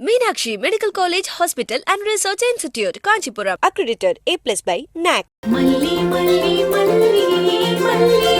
Meenakshi Medical College, Hospital and Research Institute, Kanchipuram, accredited A+ by NAC. Malli, malli, malli, malli, malli.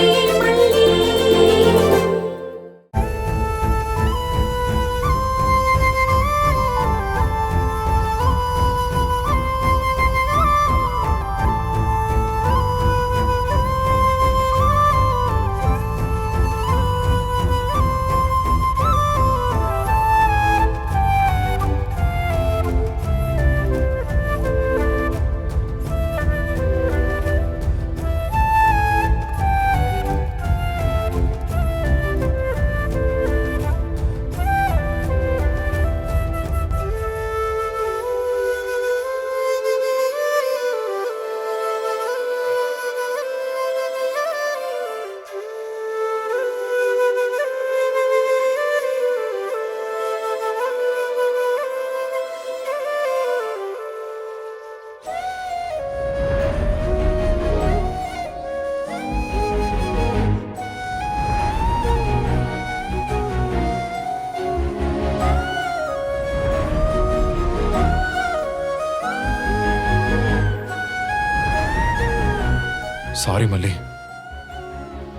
Sorry மல்லி,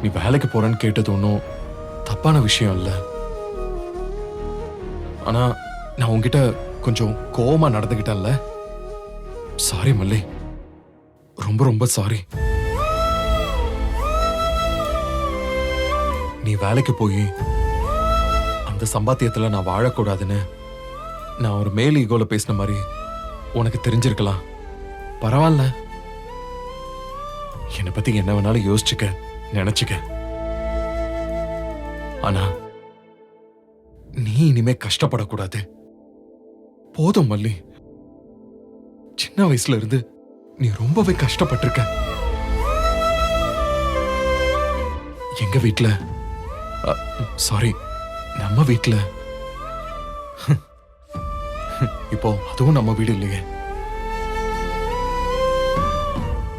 நீ வேலைக்கு போறேன்னு கேட்டது ஒன்றும் தப்பான விஷயம் இல்லை. ஆனா நான் உன்கிட்ட கொஞ்சம் கோவமா நடந்துகிட்டேன்ல. சாரி மல்லி, ரொம்ப ரொம்ப சாரி. நீ வேலைக்கு போய் அந்த சம்பாத்தியத்துல நான் வாழக்கூடாதுன்னு நான் ஒரு மேல் ஈகோல பேசின மாதிரி உனக்கு தெரிஞ்சிருக்கலாம். பரவாயில்ல, என்னை பத்தி என்ன வேணாலும் யோசிச்சுக்க, நினைச்சுக்க. ஆனா நீ இனிமே கஷ்டப்படக்கூடாது. போதும் மல்லி, சின்ன வயசுல இருந்து நீ ரொம்பவே கஷ்டப்பட்டிருக்க. எங்க வீட்ல, சாரி, நம்ம வீட்ல இப்போ அதுவும் நம்ம வீடு இல்லையே.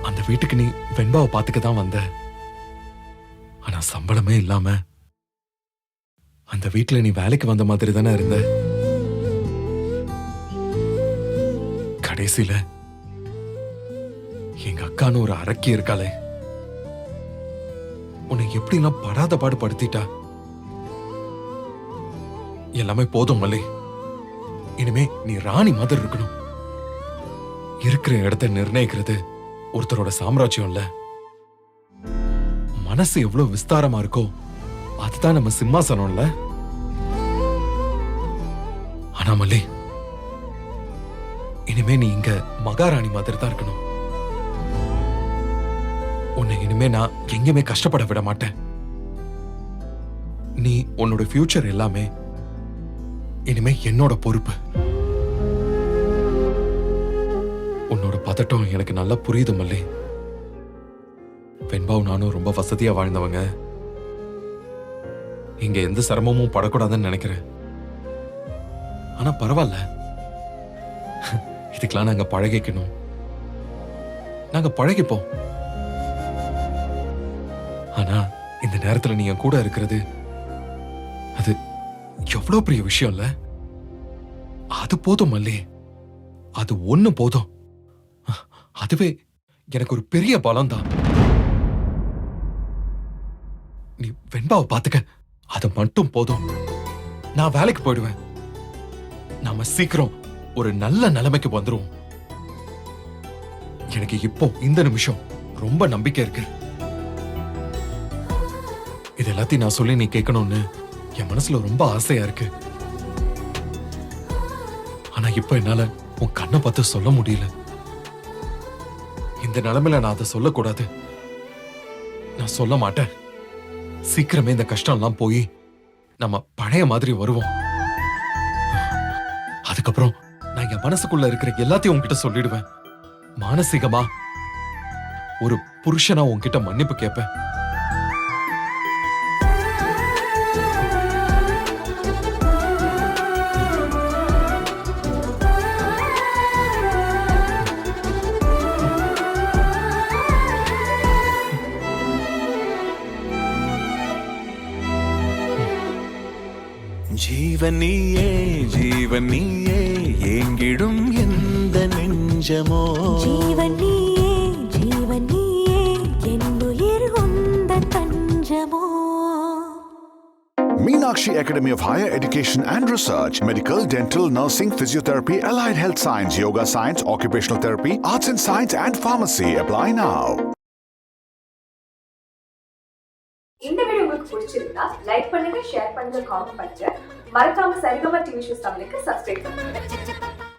அந்த வீட்டுக்கு நீ வெண்பாவை பாத்துக்க தான் வந்த. ஆனா சம்பளமே இல்லாம அந்த வீட்டுல நீ வேலைக்கு வந்த மாதிரி தானே இருந்த. கடைசியில எங்க அக்கான்னு ஒரு அரக்கி இருக்காளே, உன்னை எப்படிலாம் படாத பாடு படுத்திட்டா. எல்லாமே போதும் மல்லி, இனிமே நீ ராணி மாதிரி இருக்கணும். இருக்கிற இடத்தை நிர்ணயிக்கிறது ஒருத்தரோட சாம்ராஜ்யம் இல்ல. மனசு எவ்வளவு விஸ்தாரமா இருக்கோ அதுதான் நம்ம சிம்மாசனம் இல்ல. ஆனா மல்லி, இனிமே நீ இங்க மகாராணி மாதிரி தான் இருக்கணும். உன்னை இனிமே நான் எங்கேயுமே கஷ்டப்பட விட மாட்டேன். நீ உன்னோட ஃபியூச்சர் எல்லாமே இனிமே என்னோட பொறுப்பு. உன்னோட பதட்டம் எனக்கு நல்லா புரியுது மல்லி. வெண்பாவும் நானும் ரொம்ப வசதியா வாழ்ந்தவங்க. இங்க எந்த சிரமமும் படக்கூடாதுன்னு நினைக்கிறேன். ஆனா பரவாயில்ல, இதுக்கெல்லாம் நாங்க பழகிக்கணும். நாங்க பழகிப்போம். ஆனா இந்த நேரத்துல நீ என் கூட இருக்கிறது அது எவ்வளவு பெரிய விஷயம் இல்ல. அது போதும் மல்லி, அது ஒண்ணு போதும். அதுவே எனக்கு ஒரு பெரிய பலம் தான். நீ வெண்பாவை பாத்துக்க, அது மட்டும் போதும். நான் வேலைக்கு போயிடுவேன். நாம சீக்கிரம் ஒரு நல்ல நிலைமைக்கு வந்துருவோம். எனக்கு இப்போ இந்த நிமிஷம் ரொம்ப நம்பிக்கை இருக்கு. இது எல்லாத்தையும் நான் சொல்லி நீ கேட்கணும்னு என் மனசுல ரொம்ப ஆசையா இருக்கு. ஆனா இப்ப என்னால உன் கண்ணை பார்த்து சொல்ல முடியல. இந்த நிலைமையில நான் அதை சொல்லக்கூடாது. நான் சொல்ல மாட்டேன். சீக்கிரமே இந்த கஷ்டம் எல்லாம் போய் நம்ம பழைய மாதிரி வருவோம். அதுக்கப்புறம் நான் என் மனசுக்குள்ள இருக்கிற எல்லாத்தையும் உன்கிட்ட சொல்லிடுவேன். மானசீகமா ஒரு புருஷனா உன்கிட்ட மன்னிப்பு கேட்பேன். जीवन नीये जीवन ஜீவன் நீயே ஏங்கிடும் எந்த நெஞ்சமோ ஜீவன் நீயே ஜீவன் நீயே என்னுயிர் உந்தன் தஞ்சமோ. Meenakshi Academy of Higher Education and Research, Medical, Dental, Nursing, Physiotherapy, Allied Health Science, Yoga Science, Occupational Therapy, Arts and Science and Pharmacy. Apply now. இந்த வீடியோ உங்களுக்கு பிடிச்சிருந்தா லைக் பண்ணுங்க, ஷேர் பண்ணுங்க, காமெண்ட் பண்ணுங்க. மறக்காம சரிகமா டிவி ஷோஸ் தமிழுக்கு subscribe பண்ணுங்க.